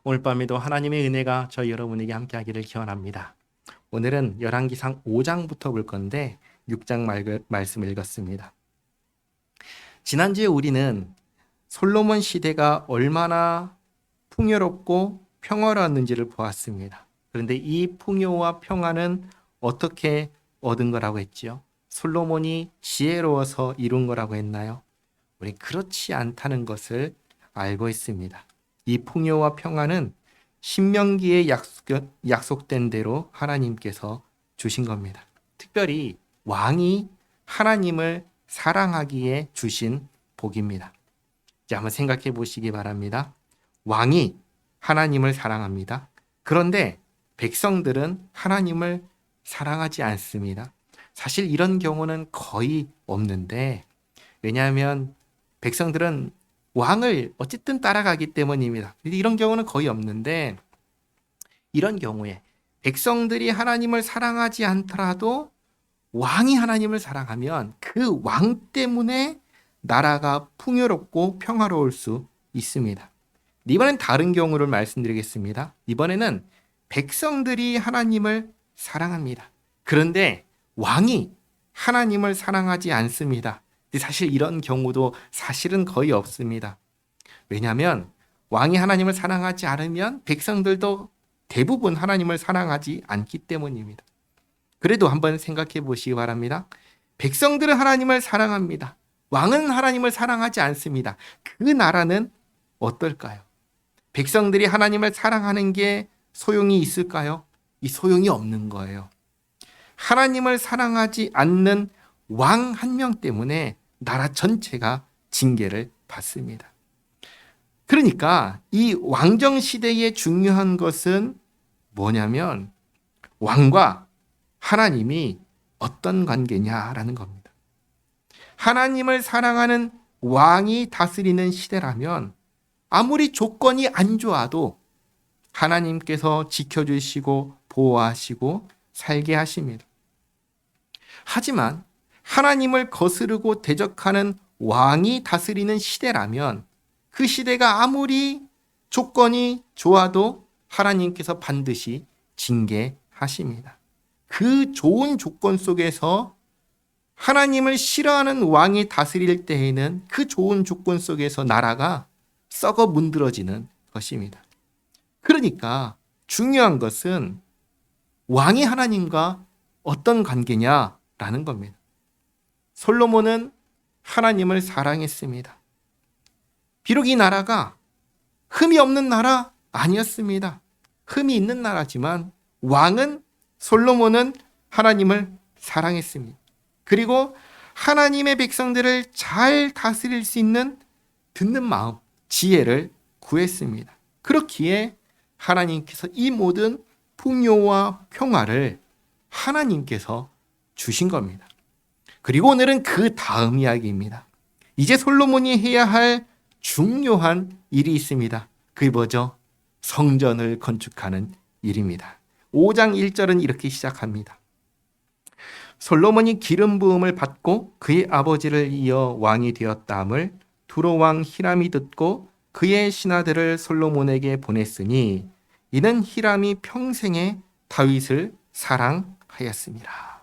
오늘 밤에도 하나님의 은혜가 저희 여러분에게 함께하기를 기원합니다. 오늘은 열왕기상 5장부터 볼 건데 6장 말씀을 읽었습니다. 지난주에 우리는 솔로몬 시대가 얼마나 풍요롭고 평화로웠는지를 보았습니다. 그런데 이 풍요와 평화는 어떻게 얻은 거라고 했지요? 솔로몬이 지혜로워서 이룬 거라고 했나요? 우리 그렇지 않다는 것을 알고 있습니다. 이 풍요와 평화는 신명기에 약속된 대로 하나님께서 주신 겁니다. 특별히 왕이 하나님을 사랑하기에 주신 복입니다. 이제 한번 생각해 보시기 바랍니다. 왕이 하나님을 사랑합니다. 그런데 백성들은 하나님을 사랑하지 않습니다. 사실 이런 경우는 거의 없는데, 왜냐하면 백성들은 왕을 어쨌든 따라가기 때문입니다. 이런 경우는 거의 없는데, 이런 경우에 백성들이 하나님을 사랑하지 않더라도 왕이 하나님을 사랑하면 그 왕 때문에 나라가 풍요롭고 평화로울 수 있습니다. 이번엔 다른 경우를 말씀드리겠습니다. 이번에는 백성들이 하나님을 사랑합니다. 그런데 왕이 하나님을 사랑하지 않습니다. 사실 이런 경우도 사실은 거의 없습니다. 왜냐하면 왕이 하나님을 사랑하지 않으면 백성들도 대부분 하나님을 사랑하지 않기 때문입니다. 그래도 한번 생각해 보시기 바랍니다. 백성들은 하나님을 사랑합니다. 왕은 하나님을 사랑하지 않습니다. 그 나라는 어떨까요? 백성들이 하나님을 사랑하는 게 소용이 있을까요? 이 소용이 없는 거예요. 하나님을 사랑하지 않는 왕 한 명 때문에 나라 전체가 징계를 받습니다. 그러니까 이 왕정 시대의 중요한 것은 뭐냐면 왕과 하나님이 어떤 관계냐라는 겁니다. 하나님을 사랑하는 왕이 다스리는 시대라면 아무리 조건이 안 좋아도 하나님께서 지켜주시고 보호하시고 살게 하십니다. 하지만 하나님을 거스르고 대적하는 왕이 다스리는 시대라면 그 시대가 아무리 조건이 좋아도 하나님께서 반드시 징계하십니다. 그 좋은 조건 속에서 하나님을 싫어하는 왕이 다스릴 때에는 그 좋은 조건 속에서 나라가 썩어 문드러지는 것입니다. 그러니까 중요한 것은 왕이 하나님과 어떤 관계냐라는 겁니다. 솔로몬은 하나님을 사랑했습니다. 비록 이 나라가 흠이 없는 나라 아니었습니다. 흠이 있는 나라지만 왕은 솔로몬은 하나님을 사랑했습니다. 그리고 하나님의 백성들을 잘 다스릴 수 있는 듣는 마음, 지혜를 구했습니다. 그렇기에 하나님께서 이 모든 풍요와 평화를 하나님께서 주신 겁니다. 그리고 오늘은 그 다음 이야기입니다. 이제 솔로몬이 해야 할 중요한 일이 있습니다. 그게 뭐죠? 성전을 건축하는 일입니다. 5장 1절은 이렇게 시작합니다. 솔로몬이 기름 부음을 받고 그의 아버지를 이어 왕이 되었다함을 두로 왕 히람이 듣고 그의 신하들을 솔로몬에게 보냈으니 이는 히람이 평생에 다윗을 사랑하였습니다.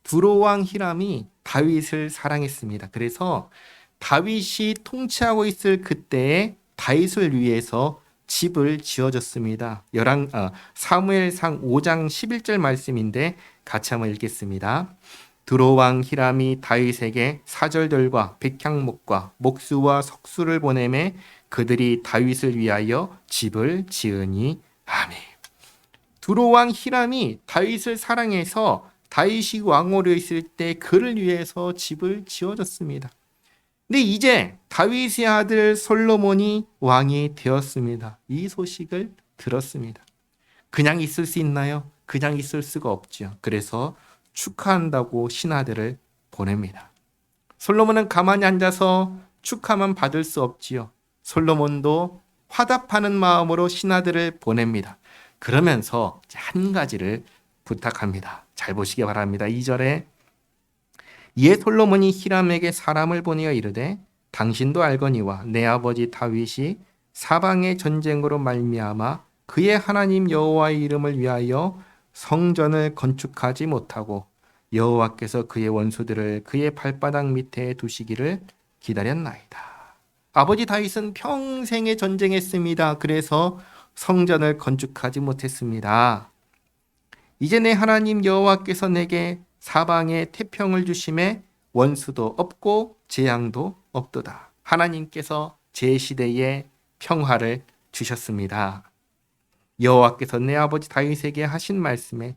두로 왕 히람이 다윗을 사랑했습니다. 그래서 다윗이 통치하고 있을 그때에 다윗을 위해서 집을 지어줬습니다. 사무엘상 5장 11절 말씀인데 같이 한번 읽겠습니다. 두로 왕 히람이 다윗에게 사절들과 백향목과 목수와 석수를 보내매 그들이 다윗을 위하여 집을 지으니 아멘. 두로 왕 히람이 다윗을 사랑해서 다윗이 왕으로 있을 때 그를 위해서 집을 지어줬습니다. 근데 이제 다윗의 아들 솔로몬이 왕이 되었습니다. 이 소식을 들었습니다. 그냥 있을 수 있나요? 그냥 있을 수가 없죠. 그래서 축하한다고 신하들을 보냅니다. 솔로몬은 가만히 앉아서 축하만 받을 수 없지요. 솔로몬도 화답하는 마음으로 신하들을 보냅니다. 그러면서 한 가지를 부탁합니다. 잘 보시기 바랍니다. 2절에 이에 솔로몬이 히람에게 사람을 보내어 이르되 당신도 알거니와 내 아버지 다윗이 사방의 전쟁으로 말미암아 그의 하나님 여호와의 이름을 위하여 성전을 건축하지 못하고 여호와께서 그의 원수들을 그의 발바닥 밑에 두시기를 기다렸나이다. 아버지 다윗은 평생에 전쟁했습니다. 그래서 성전을 건축하지 못했습니다. 이제 내 하나님 여호와께서 내게 사방에 태평을 주심에 원수도 없고 재앙도 없도다. 하나님께서 제 시대에 평화를 주셨습니다. 여호와께서 내 아버지 다윗에게 하신 말씀에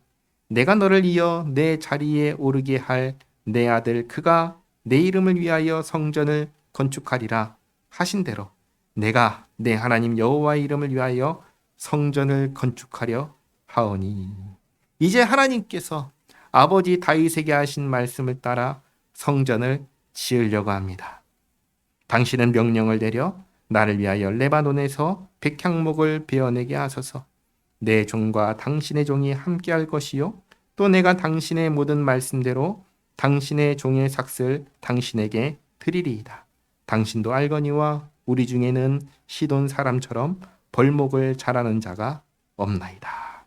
내가 너를 이어 내 자리에 오르게 할 내 아들 그가 내 이름을 위하여 성전을 건축하리라 하신 대로 내가 내 하나님 여호와의 이름을 위하여 성전을 건축하려 하오니. 이제 하나님께서 아버지 다윗에게 하신 말씀을 따라 성전을 지으려고 합니다. 당신은 명령을 내려 나를 위하여 레바논에서 백향목을 베어내게 하소서. 내 종과 당신의 종이 함께할 것이요 또 내가 당신의 모든 말씀대로 당신의 종의 삭슬 당신에게 드리리이다. 당신도 알거니와 우리 중에는 시돈 사람처럼 벌목을 잘하는 자가 없나이다.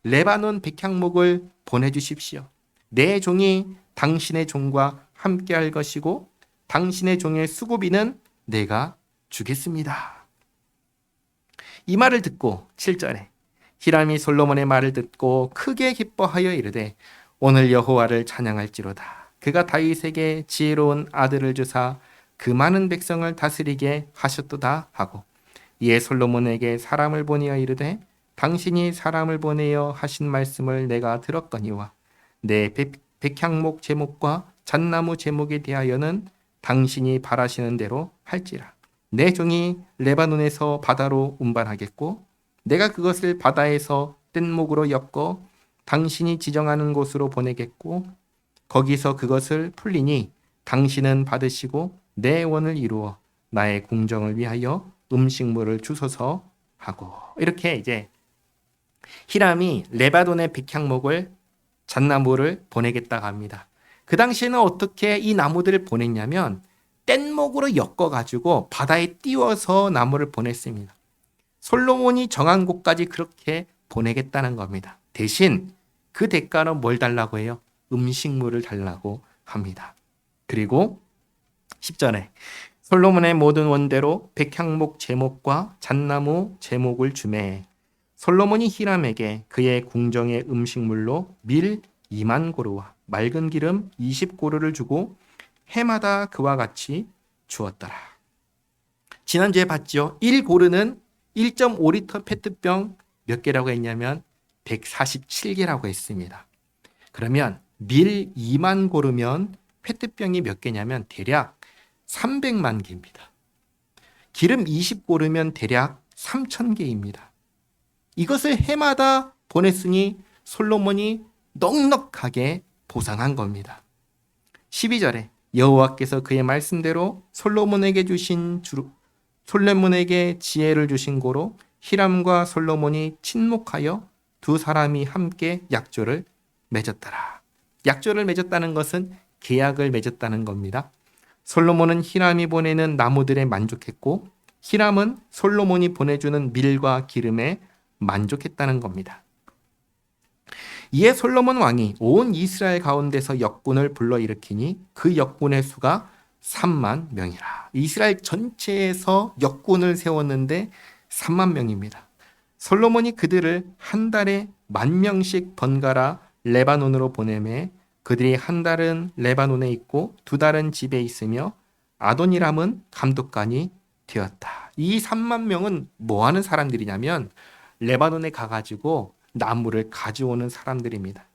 레바논 백향목을 보내주십시오. 내 종이 당신의 종과 함께할 것이고 당신의 종의 수고비는 내가 주겠습니다. 이 말을 듣고 7절에 히람이 솔로몬의 말을 듣고 크게 기뻐하여 이르되 오늘 여호와를 찬양할지로다. 그가 다윗에게 지혜로운 아들을 주사 그 많은 백성을 다스리게 하셨도다 하고 이에 솔로몬에게 사람을 보내어 이르되 당신이 사람을 보내어 하신 말씀을 내가 들었거니와 내 백향목 제목과 잣나무 제목에 대하여는 당신이 바라시는 대로 할지라. 내 종이 레바논에서 바다로 운반하겠고 내가 그것을 바다에서 뗏목으로 엮어 당신이 지정하는 곳으로 보내겠고 거기서 그것을 풀리니 당신은 받으시고 내 원을 이루어 나의 궁정을 위하여 음식물을 주소서 하고. 이렇게 이제 히람이 레바논의 백향목을 잣나무를 보내겠다고 합니다. 그 당시에는 어떻게 이 나무들을 보냈냐면 뗏목으로 엮어가지고 바다에 띄워서 나무를 보냈습니다. 솔로몬이 정한 곳까지 그렇게 보내겠다는 겁니다. 대신 그 대가로 뭘 달라고 해요? 음식물을 달라고 합니다. 그리고 10절에 솔로몬의 모든 원대로 백향목 제목과 잣나무 제목을 주매 솔로몬이 히람에게 그의 궁정의 음식물로 밀 2만 고루와 맑은 기름 20고루를 주고 해마다 그와 같이 주었더라. 지난주에 봤죠? 1고루는 1.5리터 페트병 몇 개라고 했냐면 147개라고 했습니다. 그러면 밀 2만 고루면 페트병이 몇 개냐면 대략 300만 개입니다. 기름 20고루면 대략 3,000개입니다. 이것을 해마다 보냈으니 솔로몬이 넉넉하게 보상한 겁니다. 12절에 여호와께서 그의 말씀대로 솔로몬에게 지혜를 주신 고로 히람과 솔로몬이 친목하여 두 사람이 함께 약조를 맺었더라. 약조를 맺었다는 것은 계약을 맺었다는 겁니다. 솔로몬은 히람이 보내는 나무들에 만족했고 히람은 솔로몬이 보내주는 밀과 기름에 만족했다는 겁니다. 이에 솔로몬 왕이 온 이스라엘 가운데서 역군을 불러일으키니 그 역군의 수가 3만 명이라. 이스라엘 전체에서 역군을 세웠는데 3만 명입니다. 솔로몬이 그들을 한 달에 10,000명씩 번갈아 레바논으로 보내매 그들이 한 달은 레바논에 있고 두 달은 집에 있으며 아도니람은 감독관이 되었다. 이 3만 명은 뭐 하는 사람들이냐면 레바논에 가가지고 나무를 가져오는 사람들입니다.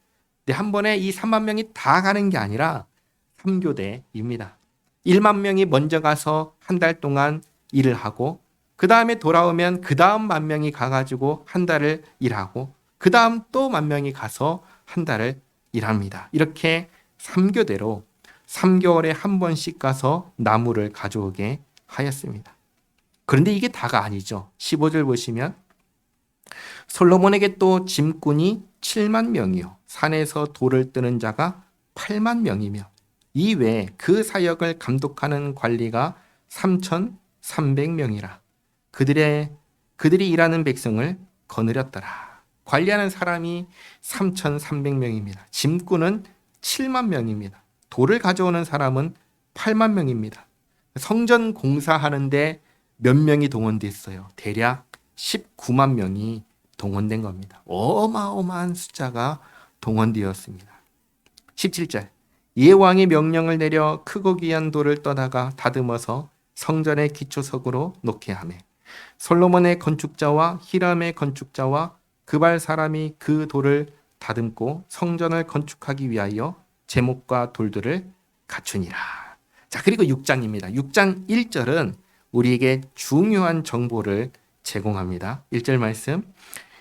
근데 한 번에 이 3만 명이 다 가는 게 아니라 3교대입니다. 1만 명이 먼저 가서 한 달 동안 일을 하고 그 다음에 돌아오면 그 다음 10,000명이 가가지고 한 달을 일하고 그 다음 또 10,000명이 가서 한 달을 일합니다. 이렇게 3교대로 3개월에 한 번씩 가서 나무를 가져오게 하였습니다. 그런데 이게 다가 아니죠. 15절 보시면 솔로몬에게 또 짐꾼이 7만 명이요 산에서 돌을 뜨는 자가 8만 명이며 이 외에 그 사역을 감독하는 관리가 3,300명이라. 그들이 일하는 백성을 거느렸더라. 관리하는 사람이 3,300명입니다. 짐꾼은 7만 명입니다. 돌을 가져오는 사람은 8만 명입니다. 성전 공사하는데 몇 명이 동원됐어요? 대략 19만 명이 동원된 겁니다. 어마어마한 숫자가 동원되었습니다. 17절 이에 왕이 명령을 내려 크고 귀한 돌을 떠다가 다듬어서 성전의 기초석으로 놓게 하매 솔로몬의 건축자와 히람의 건축자와 그발 사람이 그 돌을 다듬고 성전을 건축하기 위하여 제목과 돌들을 갖추니라. 자, 그리고 6장입니다. 6장 1절은 우리에게 중요한 정보를 제공합니다. 1절 말씀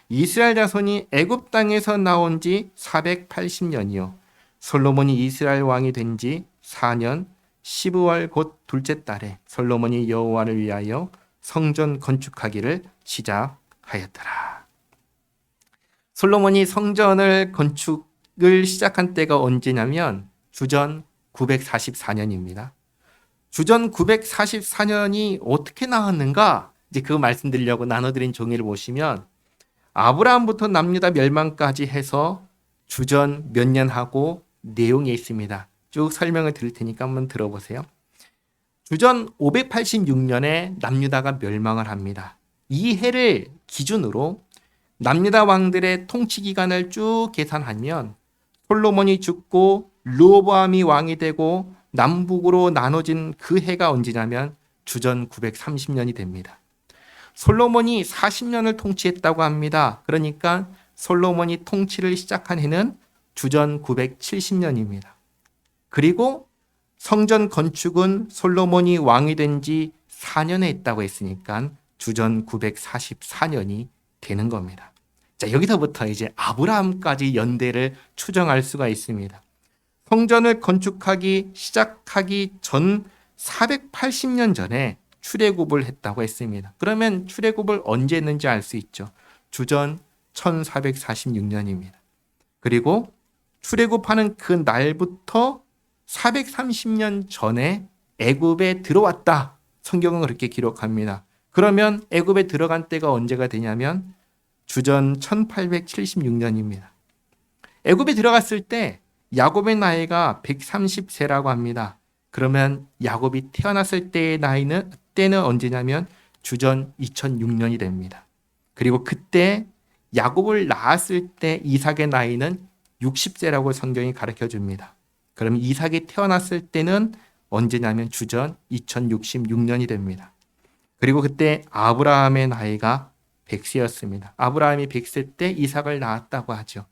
이스라엘 자손이 애굽 땅에서 나온 지 480년이요 솔로몬이 이스라엘 왕이 된 지 4년 12월 곧 둘째 달에 솔로몬이 여호와를 위하여 성전 건축하기를 시작하였더라. 솔로몬이 성전을 건축을 시작한 때가 언제냐면 주전 944년입니다. 주전 944년이 어떻게 나왔는가? 이제 그거 말씀드리려고 나눠드린 종이를 보시면 아브라함부터 남유다 멸망까지 해서 주전 몇 년 하고 내용이 있습니다. 쭉 설명을 드릴 테니까 한번 들어보세요. 주전 586년에 남유다가 멸망을 합니다. 이 해를 기준으로 남유다 왕들의 통치 기간을 쭉 계산하면 솔로몬이 죽고 르호보암이 왕이 되고 남북으로 나눠진 그 해가 언제냐면 주전 930년이 됩니다. 솔로몬이 40년을 통치했다고 합니다. 그러니까 솔로몬이 통치를 시작한 해는 주전 970년입니다. 그리고 성전 건축은 솔로몬이 왕이 된 지 4년에 했다고 했으니까 주전 944년이 되는 겁니다. 자, 여기서부터 이제 아브라함까지 연대를 추정할 수가 있습니다. 성전을 건축하기 시작하기 전 480년 전에 출애굽을 했다고 했습니다. 그러면 출애굽을 언제 했는지 알 수 있죠. 주전 1446년입니다. 그리고 출애굽하는 그 날부터 430년 전에 애굽에 들어왔다. 성경은 그렇게 기록합니다. 그러면 애굽에 들어간 때가 언제가 되냐면 주전 1876년입니다. 애굽에 들어갔을 때 야곱의 나이가 130세라고 합니다. 그러면 야곱이 태어났을 때의 때는 언제냐면 주전 2006년이 됩니다. 그리고 그때 야곱을 낳았을 때 이삭의 나이는 60세라고 성경이 가르쳐 줍니다. 그럼 이삭이 태어났을 때는 언제냐면 주전 2066년이 됩니다. 그리고 그때 아브라함의 나이가 100세였습니다. 아브라함이 100세 때 이삭을 낳았다고 하죠.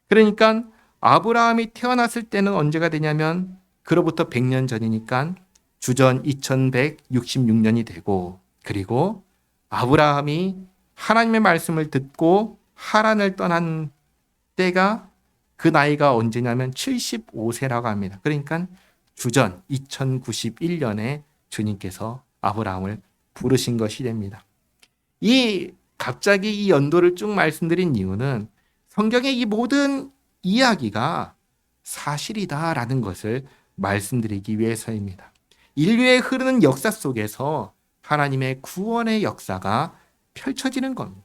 그러니까 아브라함이 태어났을 때는 언제가 되냐면 그로부터 100년 전이니까 주전 2166년이 되고, 그리고 아브라함이 하나님의 말씀을 듣고 하란을 떠난 때가 그 나이가 언제냐면 75세라고 합니다. 그러니까 주전 2091년에 주님께서 아브라함을 부르신 것이 됩니다. 갑자기 이 연도를 쭉 말씀드린 이유는 성경의 이 모든 이야기가 사실이다라는 것을 말씀드리기 위해서입니다. 인류의 흐르는 역사 속에서 하나님의 구원의 역사가 펼쳐지는 겁니다.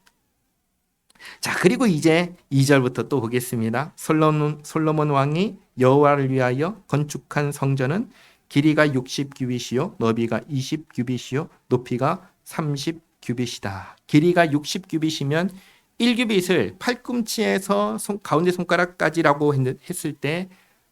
자, 그리고 이제 2절부터 또 보겠습니다. 솔로몬 왕이 여호와를 위하여 건축한 성전은 길이가 60규빗이요 너비가 20규빗이요 높이가 30규빗이다. 길이가 60규빗이면 1규빗을 팔꿈치에서 가운데 손가락까지라고 했을 때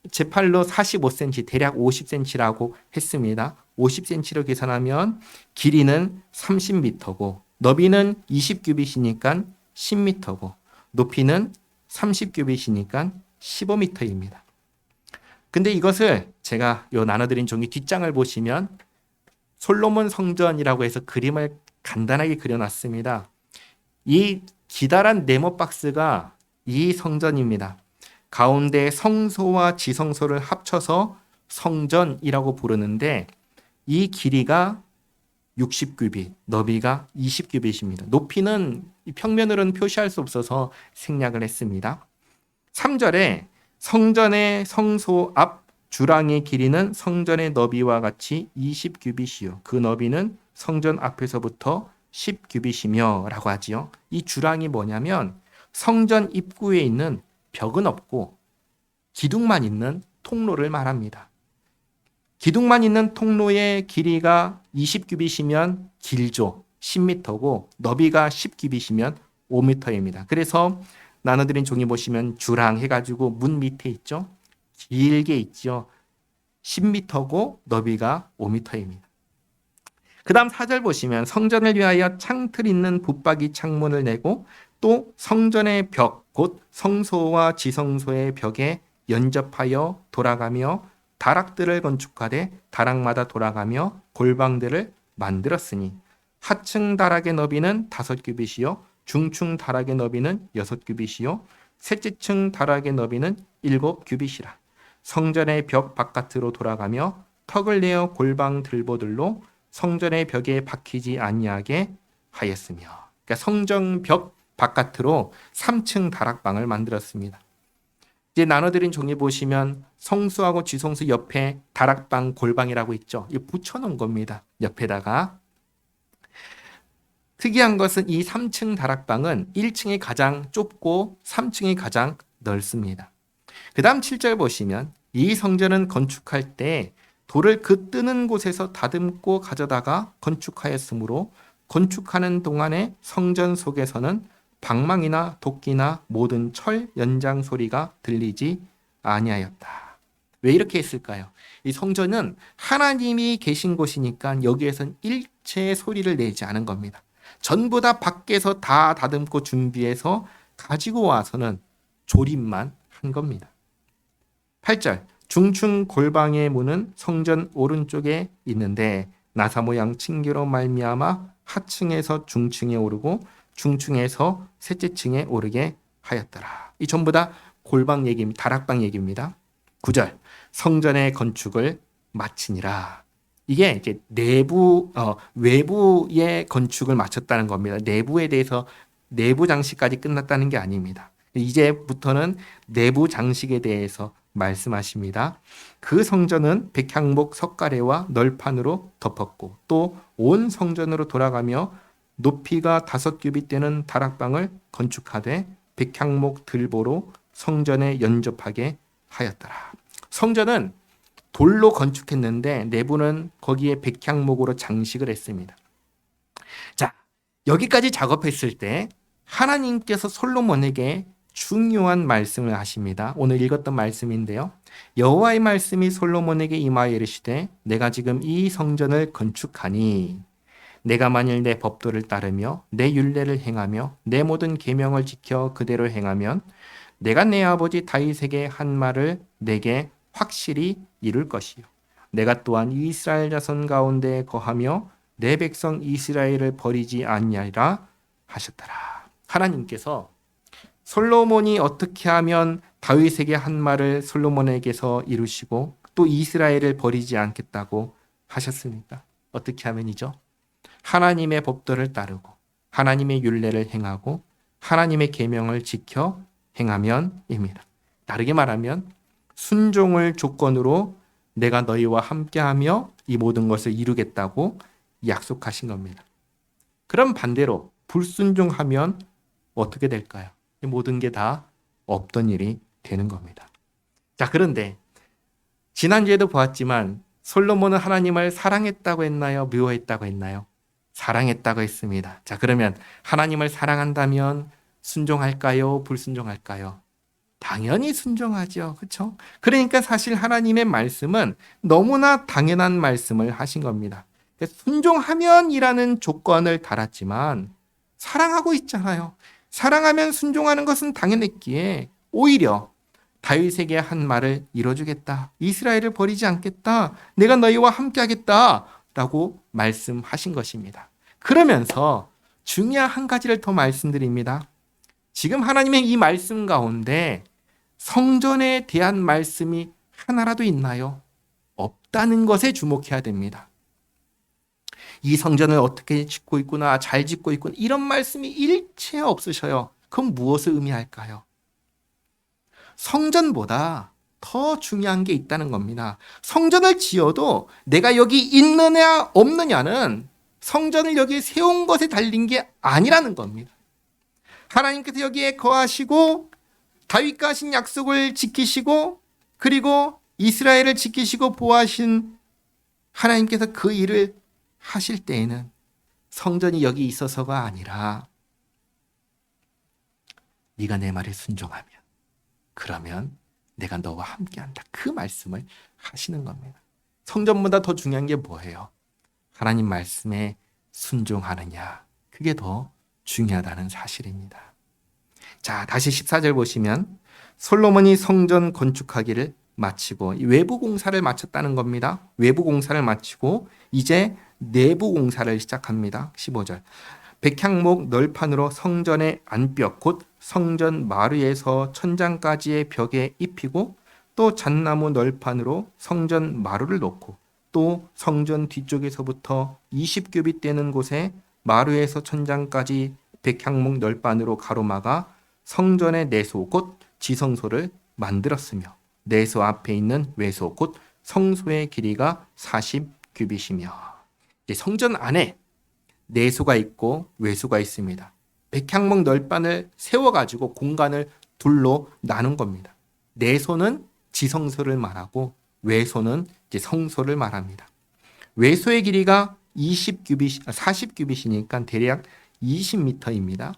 제 팔로 45cm, 대략 50cm라고 했습니다. 50cm로 계산하면 길이는 30m고 너비는 20규빗이니까 10m고 높이는 30규빗이니까 15m입니다. 근데 이것을 제가 나눠드린 종이 뒷장을 보시면 솔로몬 성전이라고 해서 그림을 간단하게 그려놨습니다. 이 기다란 네모 박스가 이 성전입니다. 가운데 성소와 지성소를 합쳐서 성전이라고 부르는데 이 길이가 60규빗, 너비가 20규빗입니다. 높이는 평면으로는 표시할 수 없어서 생략을 했습니다. 3절에 성전의 성소 앞 주랑의 길이는 성전의 너비와 같이 20규빗이요. 그 너비는 성전 앞에서부터 10규빗이며 라고 하지요. 이 주랑이 뭐냐면 성전 입구에 있는 벽은 없고 기둥만 있는 통로를 말합니다. 기둥만 있는 통로의 길이가 20규빗이면 길죠. 10m고 너비가 10규빗이면 5m입니다. 그래서 나눠드린 종이 보시면 주랑 해가지고 문 밑에 있죠. 길게 있죠. 10m고 너비가 5m입니다. 그 다음 4절 보시면 성전을 위하여 창틀 있는 붙박이 창문을 내고 또 성전의 벽, 곧 성소와 지성소의 벽에 연접하여 돌아가며 다락들을 건축하되 다락마다 돌아가며 골방들을 만들었으니 하층 다락의 너비는 5규빗이요 중층 다락의 너비는 6규빗이요 셋째층 다락의 너비는 7규빗이라. 성전의 벽 바깥으로 돌아가며 턱을 내어 골방 들보들로 성전의 벽에 박히지 아니하게 하였으며. 그러니까 성전 벽 바깥으로 3층 다락방을 만들었습니다. 이제 나눠드린 종이 보시면 성수하고 지성수 옆에 다락방 골방이라고 있죠. 이 붙여놓은 겁니다. 옆에다가. 특이한 것은 이 3층 다락방은 1층이 가장 좁고 3층이 가장 넓습니다. 그 다음 7절 보시면 이 성전은 건축할 때 돌을 그 뜨는 곳에서 다듬고 가져다가 건축하였으므로 건축하는 동안에 성전 속에서는 방망이나 도끼나 모든 철 연장 소리가 들리지 아니하였다. 왜 이렇게 했을까요? 이 성전은 하나님이 계신 곳이니까 여기에선 일체의 소리를 내지 않은 겁니다. 전부 다 밖에서 다 다듬고 준비해서 가지고 와서는 조립만 한 겁니다. 8절 중층 골방의 문은 성전 오른쪽에 있는데 나사 모양 층계로 말미암아 하층에서 중층에 오르고 중층에서 셋째 층에 오르게 하였더라. 이 전부 다 골방 얘기입니다. 다락방 얘기입니다. 9절 성전의 건축을 마치니라. 이게 이제 외부의 건축을 마쳤다는 겁니다. 내부에 대해서 내부 장식까지 끝났다는 게 아닙니다. 이제부터는 내부 장식에 대해서 말씀하십니다. 그 성전은 백향목 석가래와 널판으로 덮었고 또 온 성전으로 돌아가며 높이가 5규빗 되는 다락방을 건축하되 백향목 들보로 성전에 연접하게 하였더라. 성전은 돌로 건축했는데 내부는 거기에 백향목으로 장식을 했습니다. 자, 여기까지 작업했을 때 하나님께서 솔로몬에게 중요한 말씀을 하십니다. 오늘 읽었던 말씀인데요. 여호와의 말씀이 솔로몬에게 임하여 이르시되 내가 지금 이 성전을 건축하니 내가 만일 내 법도를 따르며 내 율례를 행하며 내 모든 계명을 지켜 그대로 행하면 내가 내 아버지 다윗에게 한 말을 내게 확실히 이룰 것이요 내가 또한 이스라엘 자손 가운데 거하며 내 백성 이스라엘을 버리지 아니하리라 하셨더라. 하나님께서 솔로몬이 어떻게 하면 다윗에게 한 말을 솔로몬에게서 이루시고 또 이스라엘을 버리지 않겠다고 하셨습니까? 어떻게 하면이죠? 하나님의 법도를 따르고 하나님의 율례를 행하고 하나님의 계명을 지켜 행하면입니다. 다르게 말하면 순종을 조건으로 내가 너희와 함께하며 이 모든 것을 이루겠다고 약속하신 겁니다. 그럼 반대로 불순종하면 어떻게 될까요? 모든 게 다 없던 일이 되는 겁니다. 자, 그런데 지난주에도 보았지만 솔로몬은 하나님을 사랑했다고 했나요? 미워했다고 했나요? 사랑했다고 했습니다. 자, 그러면 하나님을 사랑한다면 순종할까요? 불순종할까요? 당연히 순종하죠. 그렇죠? 그러니까 사실 하나님의 말씀은 너무나 당연한 말씀을 하신 겁니다. 순종하면이라는 조건을 달았지만 사랑하고 있잖아요. 사랑하면 순종하는 것은 당연했기에 오히려 다윗에게 한 말을 이뤄주겠다. 이스라엘을 버리지 않겠다. 내가 너희와 함께하겠다. 라고 말씀하신 것입니다. 그러면서 중요한 한 가지를 더 말씀드립니다. 지금 하나님의 이 말씀 가운데 성전에 대한 말씀이 하나라도 있나요? 없다는 것에 주목해야 됩니다. 이 성전을 어떻게 짓고 있구나, 잘 짓고 있구나, 이런 말씀이 일체 없으셔요. 그럼 무엇을 의미할까요? 성전보다 더 중요한 게 있다는 겁니다. 성전을 지어도 내가 여기 있느냐 없느냐는 성전을 여기에 세운 것에 달린 게 아니라는 겁니다. 하나님께서 여기에 거하시고 다윗과 하신 약속을 지키시고 그리고 이스라엘을 지키시고 보호하신 하나님께서 그 일을 하실 때에는 성전이 여기 있어서가 아니라 네가 내 말에 순종하면 그러면 내가 너와 함께한다. 그 말씀을 하시는 겁니다. 성전보다 더 중요한 게 뭐예요? 하나님 말씀에 순종하느냐. 그게 더 중요하다는 사실입니다. 자, 다시 14절 보시면 솔로몬이 성전 건축하기를 마치고 외부 공사를 마쳤다는 겁니다. 외부 공사를 마치고 이제 내부 공사를 시작합니다. 15절. 백향목 널판으로 성전의 안벽 곧 성전 마루에서 천장까지의 벽에 입히고 또 잣나무 널판으로 성전 마루를 놓고 또 성전 뒤쪽에서부터 20규빗 되는 곳에 마루에서 천장까지 백향목 널판으로 가로막아 성전의 내소 곧 지성소를 만들었으며 내소 앞에 있는 외소 곧 성소의 길이가 40규빗이며 성전 안에 내소가 있고 외소가 있습니다. 백향목 널판을 세워가지고 공간을 둘로 나눈 겁니다. 내소는 지성소를 말하고 외소는 이제 성소를 말합니다. 외소의 길이가 40규빗이니까 대략 20m입니다.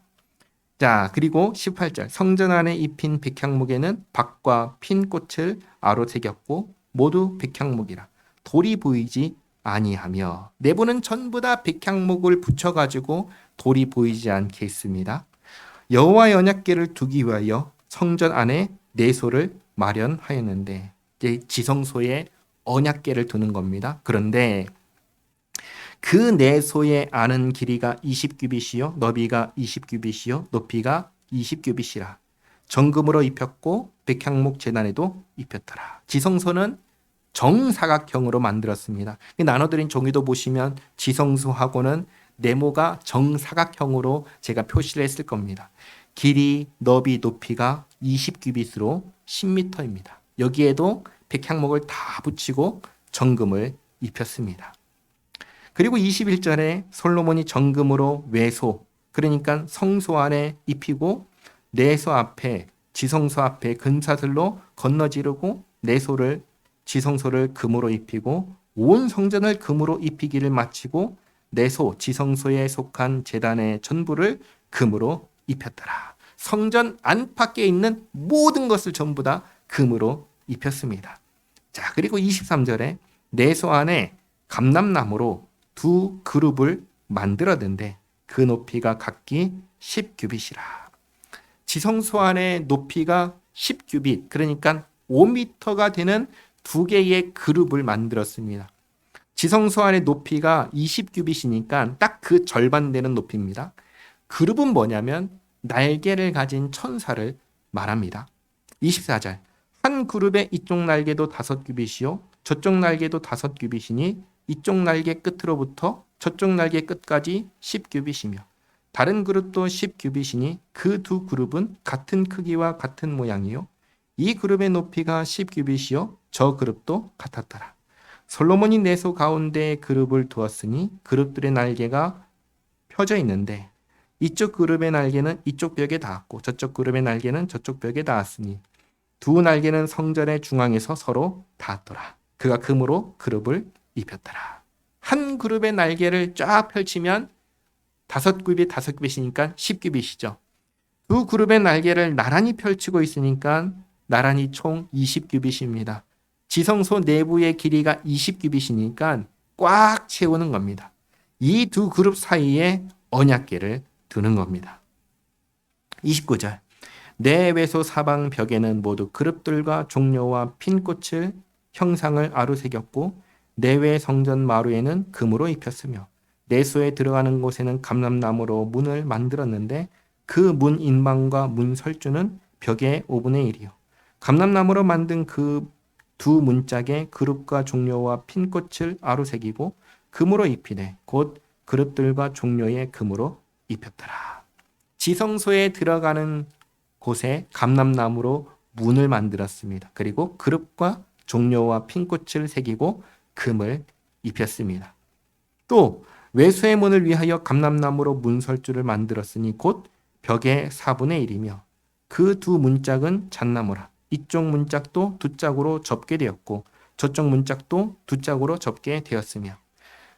자, 그리고 18절. 성전 안에 입힌 백향목에는 박과 핀 꽃을 아로 새겼고 모두 백향목이라 돌이 보이지 아니하며 내부는 전부 다 백향목을 붙여가지고 돌이 보이지 않게 했습니다. 여호와의 언약궤를 두기 위하여 성전 안에 내소를 마련하였는데 이제 지성소에 언약궤를 두는 겁니다. 그런데 그 내소의 안은 길이가 20규빗이요 너비가 20규빗이요 높이가 20규빗이라 정금으로 입혔고 백향목 제단에도 입혔더라. 지성소는 정사각형으로 만들었습니다. 나눠드린 종이도 보시면 지성소하고는 네모가 정사각형으로 제가 표시를 했을 겁니다. 길이, 너비, 높이가 20규빗으로 10m입니다. 여기에도 백향목을 다 붙이고 정금을 입혔습니다. 그리고 21절에 솔로몬이 정금으로 외소, 그러니까 성소 안에 입히고 내소 앞에, 지성소 앞에 금사슬로 건너지르고 내소를 지성소를 금으로 입히고 온 성전을 금으로 입히기를 마치고 내소, 지성소에 속한 제단의 전부를 금으로 입혔더라. 성전 안팎에 있는 모든 것을 전부 다 금으로 입혔습니다. 자, 그리고 23절에 내소 안에 감람나무로 두 그룹을 만들었는데 그 높이가 각기 10규빗이라. 지성소 안의 높이가 10규빗, 그러니까 5m가 되는 두 개의 그룹을 만들었습니다. 지성소 안의 높이가 20규빗이니까 딱 그 절반 되는 높이입니다. 그룹은 뭐냐면 날개를 가진 천사를 말합니다. 24절. 한 그룹의 이쪽 날개도 5규빗이요 저쪽 날개도 5규빗이니 이쪽 날개 끝으로부터 저쪽 날개 끝까지 10규빗이며 다른 그룹도 10규빗이니 그 두 그룹은 같은 크기와 같은 모양이요 이 그룹의 높이가 10규빗이요 저 그룹도 같았더라. 솔로몬이 내소 가운데 그룹을 두었으니 그룹들의 날개가 펴져 있는데 이쪽 그룹의 날개는 이쪽 벽에 닿았고 저쪽 그룹의 날개는 저쪽 벽에 닿았으니 두 날개는 성전의 중앙에서 서로 닿았더라. 그가 금으로 그룹을 입혔더라. 한 그룹의 날개를 쫙 펼치면 5규빗, 5규빗이니까 10규빗이죠. 두 그룹의 날개를 나란히 펼치고 있으니까 나란히 총 20규빗입니다. 지성소 내부의 길이가 20규빗이니까 꽉 채우는 겁니다. 이 두 그룹 사이에 언약궤를 두는 겁니다. 29절. 내외소 사방 벽에는 모두 그룹들과 종려와 핀 꽃을 형상을 아루 새겼고 내외 성전 마루에는 금으로 입혔으며 내소에 들어가는 곳에는 감람나무로 문을 만들었는데 그 문 인방과 문 설주는 벽의 5분의 1이요. 감람나무로 만든 그 두 문짝에 그룹과 종려와 핀 꽃을 아루 새기고 금으로 입히되 곧 그룹들과 종려에 금으로 입혔더라. 지성소에 들어가는 곳에 감람나무로 문을 만들었습니다. 그리고 그룹과 종려와 핀 꽃을 새기고 금을 입혔습니다. 또 외소의 문을 위하여 감람나무로 문설주를 만들었으니 곧 벽의 4분의 1이며 그 두 문짝은 잣나무라. 이쪽 문짝도 두 짝으로 접게 되었고 저쪽 문짝도 두 짝으로 접게 되었으며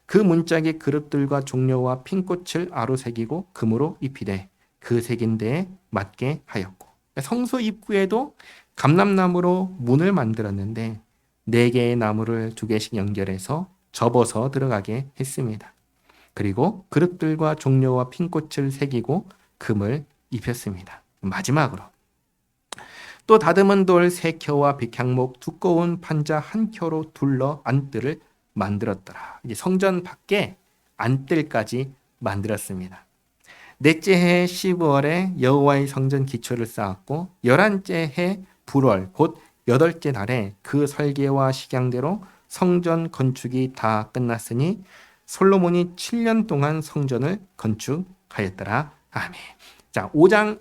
그 문짝에 그릇들과 종려와 핀꽃을 아로새기고 금으로 입히되 그 새긴 데에 맞게 하였고 성소 입구에도 감람나무로 문을 만들었는데 4개의 나무를 2개씩 연결해서 접어서 들어가게 했습니다. 그리고 그릇들과 종려와 핀꽃을 새기고 금을 입혔습니다. 마지막으로 또 다듬은 돌 3켜와 백향목 두꺼운 판자 1켜로 둘러 안뜰을 만들었더라. 이제 성전 밖에 안뜰까지 만들었습니다. 넷째 해 12월에 여호와의 성전 기초를 쌓았고 11째 해 불월 곧 8째 달에 그 설계와 식양대로 성전 건축이 다 끝났으니 솔로몬이 7년 동안 성전을 건축하였더라. 아멘. 자, 6장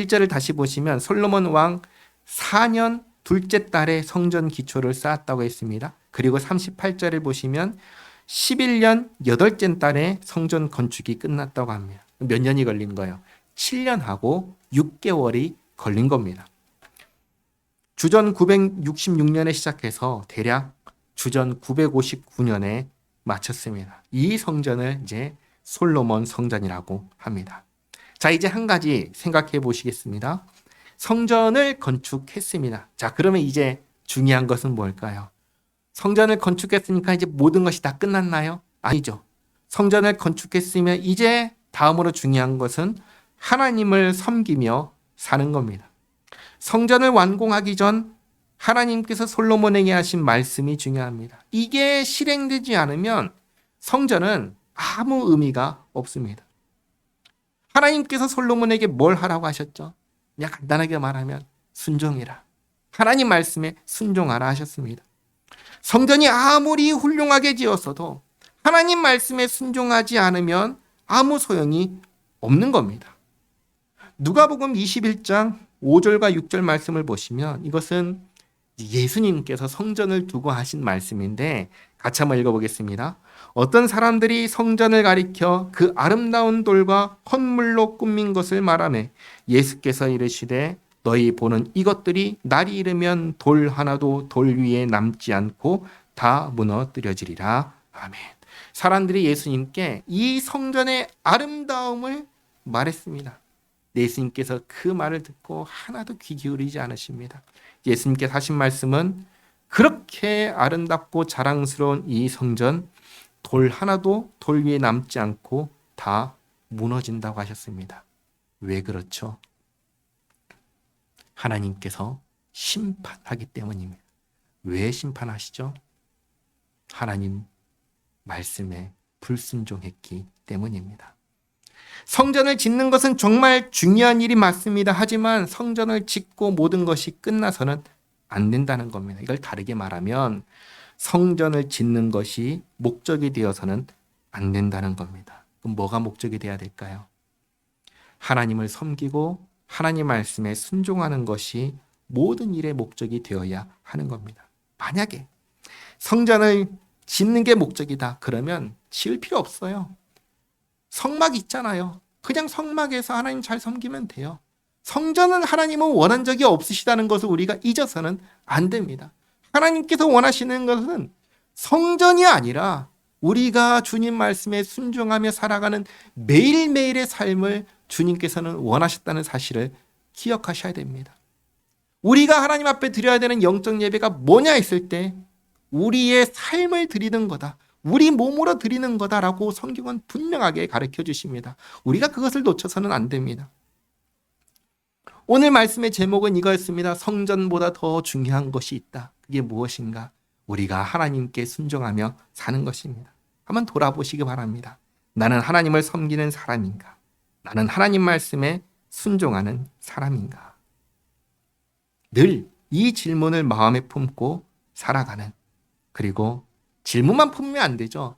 1절을 다시 보시면 솔로몬 왕 4년 둘째 달에 성전 기초를 쌓았다고 했습니다. 그리고 38절을 보시면 11년 8째 달에 성전 건축이 끝났다고 합니다. 몇 년이 걸린 거예요? 7년하고 6개월이 걸린 겁니다. 주전 966년에 시작해서 대략 주전 959년에 마쳤습니다. 이 성전을 이제 솔로몬 성전이라고 합니다. 자, 이제 한 가지 생각해 보시겠습니다. 성전을 건축했습니다. 자, 그러면 이제 중요한 것은 뭘까요? 성전을 건축했으니까 이제 모든 것이 다 끝났나요? 아니죠. 성전을 건축했으면 이제 다음으로 중요한 것은 하나님을 섬기며 사는 겁니다. 성전을 완공하기 전 하나님께서 솔로몬에게 하신 말씀이 중요합니다. 이게 실행되지 않으면 성전은 아무 의미가 없습니다. 하나님께서 솔로몬에게 뭘 하라고 하셨죠? 그냥 간단하게 말하면 순종해라. 하나님 말씀에 순종하라 하셨습니다. 성전이 아무리 훌륭하게 지었어도 하나님 말씀에 순종하지 않으면 아무 소용이 없는 겁니다. 누가복음 21장 5절과 6절 말씀을 보시면 이것은 예수님께서 성전을 두고 하신 말씀인데 같이 한번 읽어보겠습니다. 어떤 사람들이 성전을 가리켜 그 아름다운 돌과 헌물로 꾸민 것을 말하매 예수께서 이르시되 너희 보는 이것들이 날이 이르면 돌 하나도 돌 위에 남지 않고 다 무너뜨려지리라. 아멘. 사람들이 예수님께 이 성전의 아름다움을 말했습니다. 예수님께서 그 말을 듣고 하나도 귀 기울이지 않으십니다. 예수님께서 하신 말씀은 그렇게 아름답고 자랑스러운 이 성전 돌 하나도 돌 위에 남지 않고 다 무너진다고 하셨습니다. 왜 그렇죠? 하나님께서 심판하기 때문입니다. 왜 심판하시죠? 하나님 말씀에 불순종했기 때문입니다. 성전을 짓는 것은 정말 중요한 일이 맞습니다. 하지만 성전을 짓고 모든 것이 끝나서는 안 된다는 겁니다. 이걸 다르게 말하면 성전을 짓는 것이 목적이 되어서는 안 된다는 겁니다. 그럼 뭐가 목적이 돼야 될까요? 하나님을 섬기고 하나님 말씀에 순종하는 것이 모든 일의 목적이 되어야 하는 겁니다. 만약에 성전을 짓는 게 목적이다. 그러면 지을 필요 없어요. 성막 있잖아요. 그냥 성막에서 하나님 잘 섬기면 돼요. 성전은 하나님은 원한 적이 없으시다는 것을 우리가 잊어서는 안 됩니다. 하나님께서 원하시는 것은 성전이 아니라 우리가 주님 말씀에 순종하며 살아가는 매일매일의 삶을 주님께서는 원하셨다는 사실을 기억하셔야 됩니다. 우리가 하나님 앞에 드려야 되는 영적 예배가 뭐냐 했을 때 우리의 삶을 드리는 거다. 우리 몸으로 드리는 거다라고 성경은 분명하게 가르쳐 주십니다. 우리가 그것을 놓쳐서는 안 됩니다. 오늘 말씀의 제목은 이거였습니다. 성전보다 더 중요한 것이 있다. 그게 무엇인가? 우리가 하나님께 순종하며 사는 것입니다. 한번 돌아보시기 바랍니다. 나는 하나님을 섬기는 사람인가? 나는 하나님 말씀에 순종하는 사람인가? 늘 이 질문을 마음에 품고 살아가는, 그리고 질문만 품으면 안 되죠.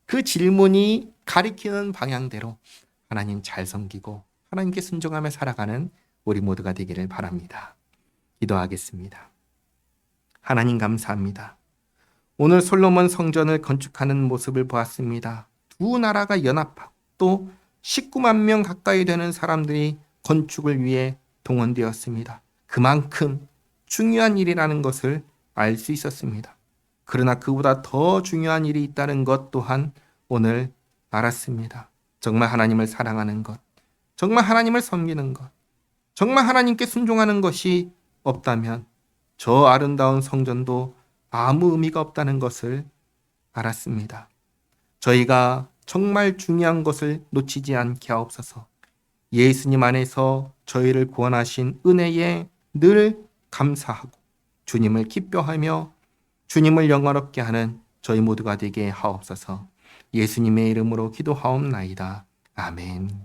그 질문이 가리키는 방향대로 하나님 잘 섬기고 하나님께 순종하며 살아가는 우리 모두가 되기를 바랍니다. 기도하겠습니다. 하나님 감사합니다. 오늘 솔로몬 성전을 건축하는 모습을 보았습니다. 두 나라가 연합하고 또 19만 명 가까이 되는 사람들이 건축을 위해 동원되었습니다. 그만큼 중요한 일이라는 것을 알 수 있었습니다. 그러나 그보다 더 중요한 일이 있다는 것 또한 오늘 알았습니다. 정말 하나님을 사랑하는 것, 정말 하나님을 섬기는 것, 정말 하나님께 순종하는 것이 없다면 저 아름다운 성전도 아무 의미가 없다는 것을 알았습니다. 저희가 정말 중요한 것을 놓치지 않게 하옵소서. 예수님 안에서 저희를 구원하신 은혜에 늘 감사하고 주님을 기뻐하며 주님을 영화롭게 하는 저희 모두가 되게 하옵소서. 예수님의 이름으로 기도하옵나이다. 아멘.